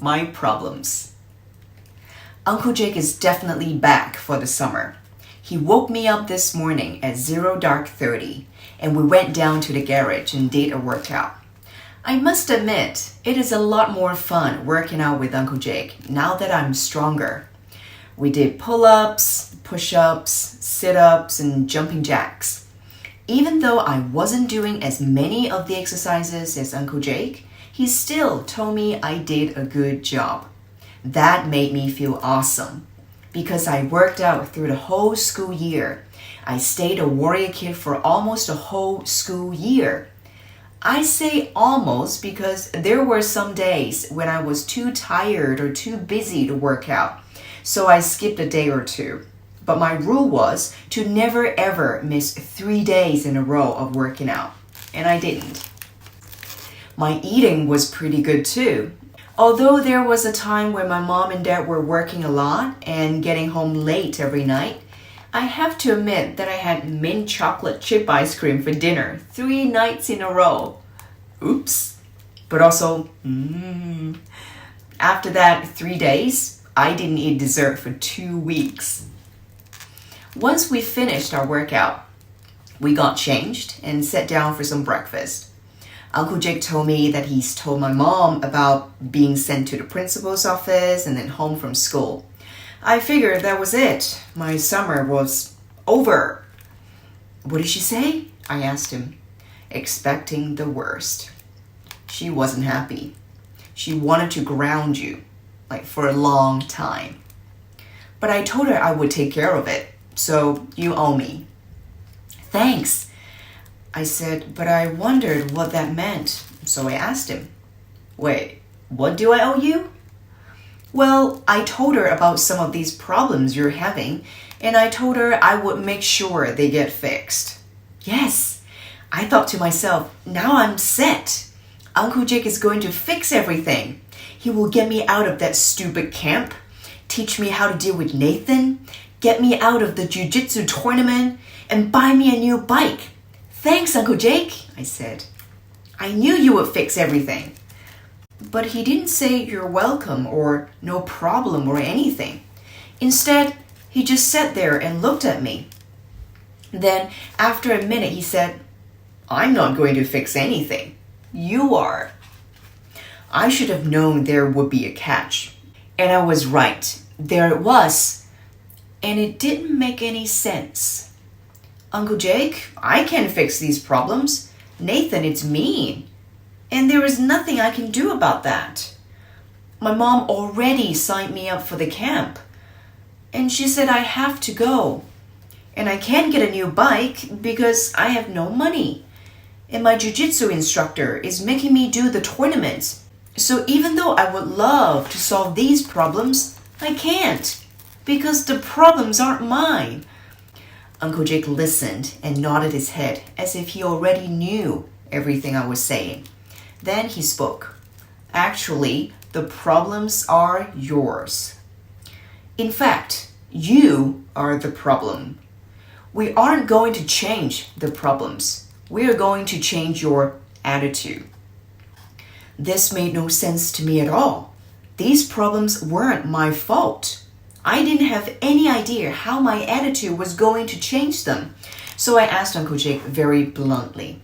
My problems. Uncle Jake is definitely back for the summer. He woke me up this morning at 0:30 and we went down to the garage and did a workout. I must admit, it is a lot more fun working out with Uncle Jake now that I'm stronger. We did pull-ups, push-ups, sit-ups, and jumping jacks. Even though I wasn't doing as many of the exercises as Uncle Jake, he still told me I did a good job. That made me feel awesome because I worked out through the whole school year. I stayed a warrior kid for almost a whole school year. I say almost because there were some days when I was too tired or too busy to work out, so I skipped a day or two. But my rule was to never ever miss 3 days in a row of working out, and I didn't. My eating was pretty good too. Although there was a time when my mom and dad were working a lot and getting home late every night, I have to admit that I had mint chocolate chip ice cream for dinner 3 nights in a row. Oops. But also, after that 3 days, I didn't eat dessert for 2 weeks. Once we finished our workout, we got changed and sat down for some breakfast. Uncle Jake told me that he's told my mom about being sent to the principal's office and then home from school. I figured that was it. My summer was over. What did she say? I asked him, expecting the worst. She wasn't happy. She wanted to ground you, for a long time. But I told her I would take care of it, so you owe me. Thanks. I said, but I wondered what that meant, so I asked him, wait, what do I owe you? Well, I told her about some of these problems you're having, and I told her I would make sure they get fixed. Yes, I thought to myself, now I'm set. Uncle Jake is going to fix everything. He will get me out of that stupid camp, teach me how to deal with Nathan, get me out of the jiu-jitsu tournament, and buy me a new bike. Thanks, Uncle Jake, I said. I knew you would fix everything. But he didn't say you're welcome or no problem or anything. Instead, he just sat there and looked at me. Then, after a minute, he said, I'm not going to fix anything. You are. I should have known there would be a catch. And I was right. There it was. And it didn't make any sense. Uncle Jake, I can't fix these problems. Nathan, it's mean. And there is nothing I can do about that. My mom already signed me up for the camp. And she said I have to go. And I can't get a new bike because I have no money. And my jiu-jitsu instructor is making me do the tournaments. So even though I would love to solve these problems, I can't. Because the problems aren't mine. Uncle Jake listened and nodded his head as if he already knew everything I was saying. Then he spoke. Actually, the problems are yours. In fact, you are the problem. We aren't going to change the problems. We are going to change your attitude. This made no sense to me at all. These problems weren't my fault. I didn't have any idea how my attitude was going to change them. So I asked Uncle Jake very bluntly,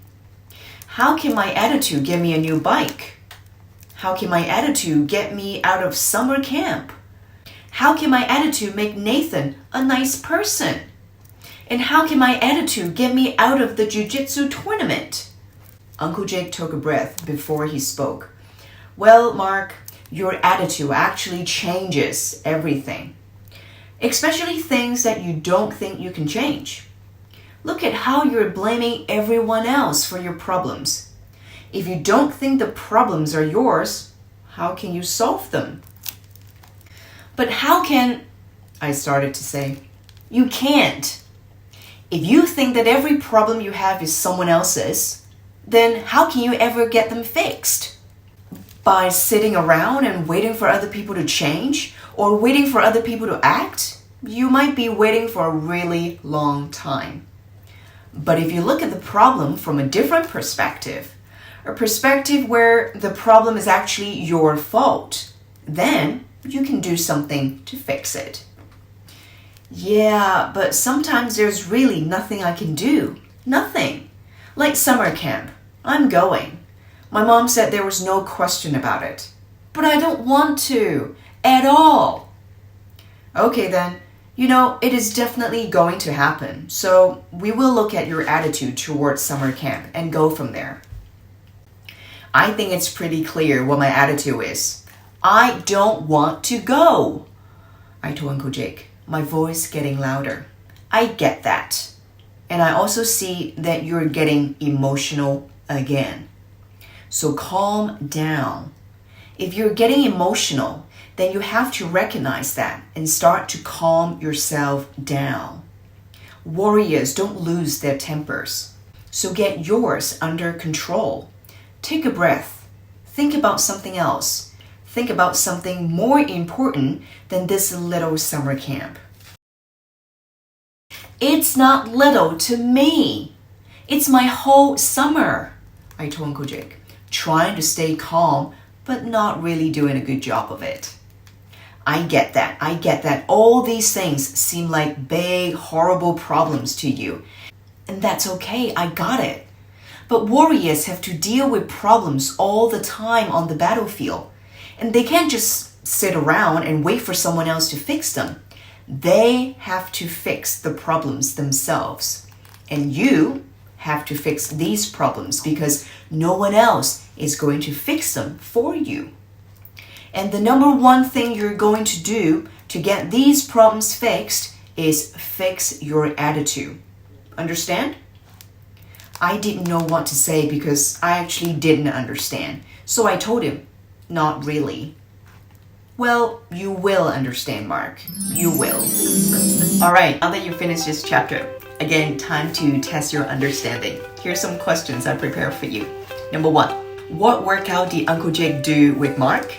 how can my attitude get me a new bike? How can my attitude get me out of summer camp? How can my attitude make Nathan a nice person? And how can my attitude get me out of the jiu-jitsu tournament? Uncle Jake took a breath before he spoke. Well, Mark, your attitude actually changes everything. Especially things that you don't think you can change. Look at how you're blaming everyone else for your problems. If you don't think the problems are yours, how can you solve them? But how can, I started to say, you can't. If you think that every problem you have is someone else's, then how can you ever get them fixed? By sitting around and waiting for other people to change or waiting for other people to act? You might be waiting for a really long time. But if you look at the problem from a different perspective, a perspective where the problem is actually your fault, Then you can do something to fix it. Yeah, but sometimes there's really nothing I can do. Nothing. Like summer camp. I'm going. My mom said there was no question about it. But I don't want to. At all. Okay then. It is definitely going to happen. So we will look at your attitude towards summer camp and go from there. I think it's pretty clear what my attitude is. I don't want to go. I told Uncle Jake, my voice getting louder. I get that. And I also see that you're getting emotional again. So calm down. If you're getting emotional, then you have to recognize that and start to calm yourself down. Warriors don't lose their tempers. So get yours under control. Take a breath. Think about something else. Think about something more important than this little summer camp. It's not little to me. It's my whole summer, I told Uncle Jake, trying to stay calm, but not really doing a good job of it. I get that. All these things seem like big, horrible problems to you. And that's okay, I got it. But warriors have to deal with problems all the time on the battlefield. And they can't just sit around and wait for someone else to fix them. They have to fix the problems themselves. And you have to fix these problems because no one else is going to fix them for you. And the number one thing you're going to do to get these problems fixed is fix your attitude. Understand? I didn't know what to say because I actually didn't understand. So I told him, not really. Well, you will understand, Mark. You will. All right, now that you finished this chapter, again, time to test your understanding. Here's some questions I prepared for you. Number 1, what workout did Uncle Jake do with Mark?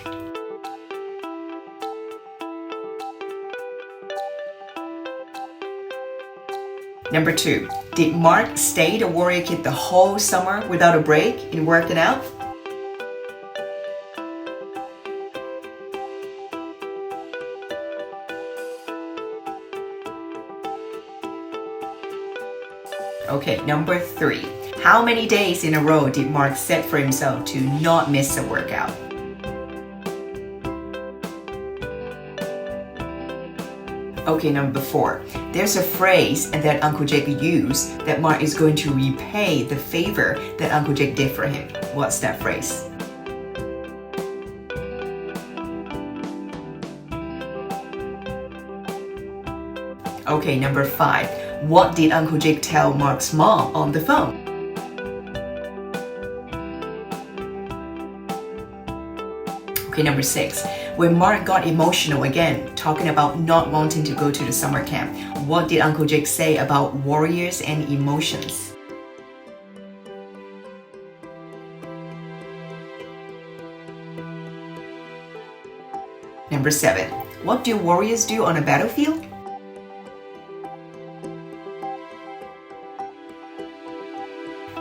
Number 2, did Mark stay the warrior kid the whole summer without a break in working out? Okay, number 3, how many days in a row did Mark set for himself to not miss a workout? Okay, number 4. There's a phrase that Uncle Jake used that Mark is going to repay the favor that Uncle Jake did for him. What's that phrase? Okay, number 5. What did Uncle Jake tell Mark's mom on the phone? Okay, number 6. When Mark got emotional again, talking about not wanting to go to the summer camp, what did Uncle Jake say about warriors and emotions? Number 7. What do warriors do on a battlefield?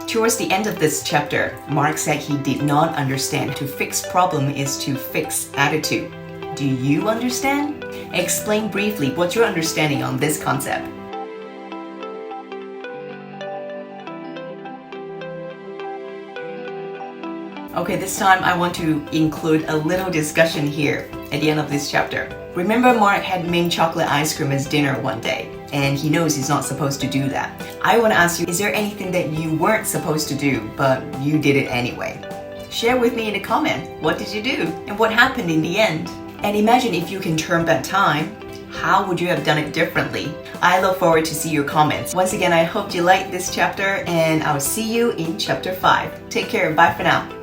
Towards the end of this chapter, Mark said he did not understand to fix problem is to fix attitude. Do you understand? Explain briefly what's your understanding on this concept. Okay, this time I want to include a little discussion here at the end of this chapter. Remember, Mark had mint chocolate ice cream as dinner one day, and he knows he's not supposed to do that. I want to ask you, is there anything that you weren't supposed to do, but you did it anyway? Share with me in a comment. What did you do? And what happened in the end? And imagine if you can turn back time, how would you have done it differently? I look forward to see your comments. Once again, I hope you liked this chapter, and I'll see you in chapter 5. Take care. Bye for now.